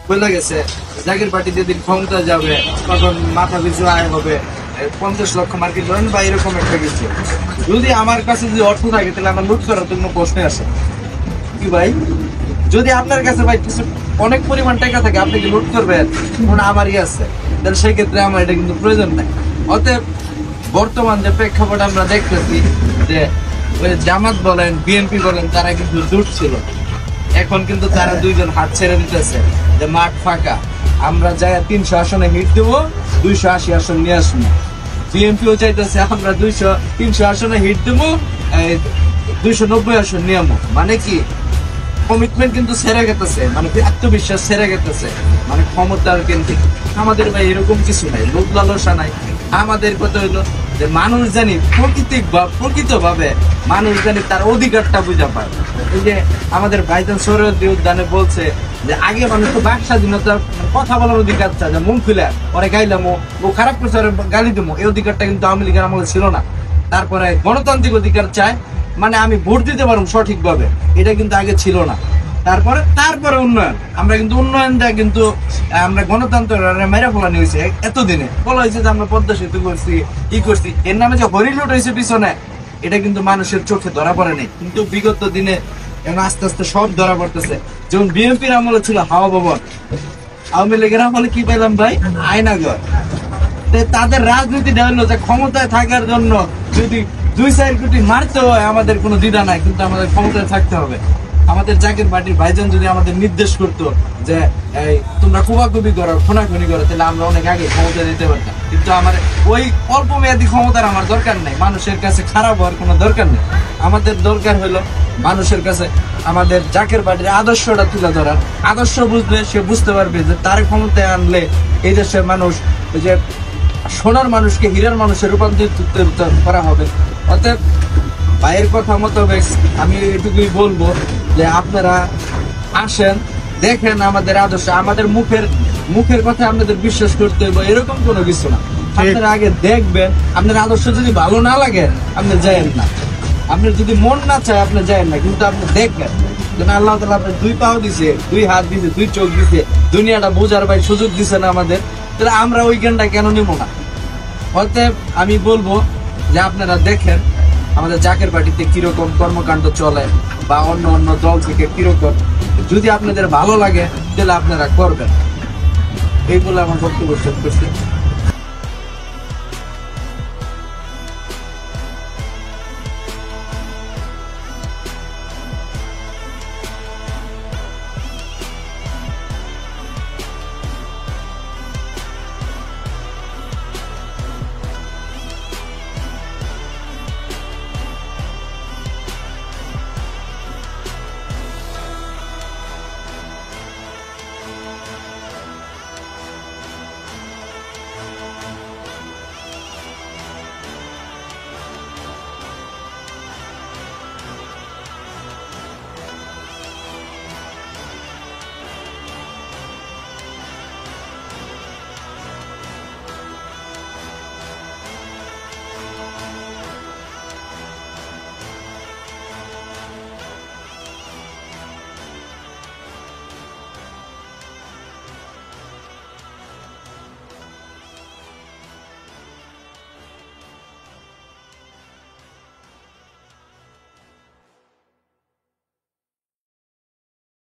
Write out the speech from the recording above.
বলে গেছে জাকের পার্টি যেদিন ক্ষমতা যাবে তখন মাথা পিছু আয় হবে 50 লক্ষ মার্কেট করেন বা এরকম একটা কিছু। যদি আমার কাছে যদি অর্থ থাকে তাহলে আমার লুট করার তো কোনো প্রশ্নে আসে কি ভাই? যদি আপনার কাছে ভাই কিছু অনেক পরিমাণ টাকা থাকে আপনি কি লুট করবেন? আমারই আছে, তাহলে সেই ক্ষেত্রে আমার এটা কিন্তু প্রয়োজন নাই। অতএব বর্তমান যে প্রেক্ষাপট আমরা দেখতেছি যে ওই জামাত বলেন বিএনপি বলেন তারা কিন্তু জোট ছিল, এখন কিন্তু তারা দুইজন হাত ছেড়ে দিতেছে যে মাঠ ফাঁকা, আমরা যাই 300 আসনে হিট দেবো, 280 আসন নিয়ে আসবো। বিএনপিও চাইতেছে আমরা 300 আসনে হিট দেবো, 290 আসন নিয়ে আসবো। মানে কি কমিটমেন্ট কিন্তু ছেড়ে গেতেছে, মানে আত্মবিশ্বাস ছেড়ে গেতেছে, মানে ক্ষমতার কিন্তু আমাদের ভাই এরকম কিছু নাই, লোক লালসা নাই। আমাদের কথা হইলো যে মানুষ জানি প্রকৃতভাবে মানুষ জানি তার অধিকারটা বুঝা পায়। এই যে আমাদের ভাইজান সৌরদী উদ্যানে বলছে যে আগে মানুষ তো বাক স্বাধীনতা কথা বলার অধিকার চায়, যে মুখ খুলে পরে গাইলাম ও খারাপ করছে গালি দেবো, এই অধিকারটা কিন্তু আওয়ামী লীগের আমলে ছিল না। তারপরে গণতান্ত্রিক অধিকার চায়, মানে আমি ভোট দিতে পারবো সঠিকভাবে, এটা কিন্তু আগে ছিল না। তারপরে উন্নয়ন, আমরা কিন্তু উন্নয়নটা কিন্তু আমরা গণতন্ত্র মেরা ফেলা নিয়েছে। এতদিনে বলা হয়েছে যে আমরা পদ্মা সেতু করছি, ই করছি, এর নামে যে হরিলুট হয়েছে পিছনে, এটা কিন্তু মানুষের চোখে ধরা পড়ে নাই। কিন্তু বিগত দিনে এখন আস্তে আস্তে সব ধরা পড়তেছে। যেমন বিএনপির আমলে ছিল হাওয়া ভবন, আওয়ামী লীগের আমলে কি পেলাম ভাই? আয়নাঘর। তাদের রাজনীতিটা হলো যে ক্ষমতায় থাকার জন্য যদি 2-4 কোটি মারতে হয় আমাদের কোনো দ্বিধা নাই, কিন্তু আমাদের ক্ষমতায় থাকতে হবে। আমাদের জাকের পার্টির ভাইজান যদি আমাদের নির্দেশ করতো যে তোমরা কুবাকুবি করো, খুনাখুনি করো, তাহলে আমরা অনেক আগে ক্ষমতা দিতে পারতাম। কিন্তু আমার ওই অল্প মেয়াদী ক্ষমতার আমার দরকার নেই, মানুষের কাছে খারাপ হওয়ার কোনো দরকার নেই। আমাদের দরকার হলো মানুষের কাছে আমাদের জাকের পার্টির আদর্শটা তুলে ধরার। আদর্শ বুঝলে সে বুঝতে পারবে যে তার ক্ষমতায় আনলে এই দেশের মানুষ ওই যে সোনার মানুষকে হীরার মানুষের রূপান্তরিত করা হবে। অতএব ভাইয়ের কথা মোতাবেক আমি এটুকুই বলবো যে আপনারা আসেন, দেখেন আমাদের আদর্শ, আমাদের মুখের কথা আপনাদের বিশ্বাস করতে হবে এরকম কোনো কিছু না। আপনারা আগে দেখবেন, আপনার আদর্শ যদি ভালো না লাগে আপনি যায়েন না, আপনার যদি মন না চায় আপনি যায়েন না, কিন্তু আপনি দেখবেন যেন আল্লাহ তাআলা আপনার 2 পাও দিছে, 2 হাত দিছে, 2 চোখ দিছে, দুনিয়াটা বোঝার ভাই সুযোগ দিছে না আমাদের, তাহলে আমরা ওই জ্ঞানটা কেন নিব না? অতএব আমি বলবো যে আপনারা দেখেন আমাদের জাকের পার্টিতে কিরকম কর্মকাণ্ড চলে বা অন্য দল থেকে কিরকম, যদি আপনাদের ভালো লাগে তাহলে আপনারা করবেন। এই বলে আমার বক্তব্য শেষ করছি।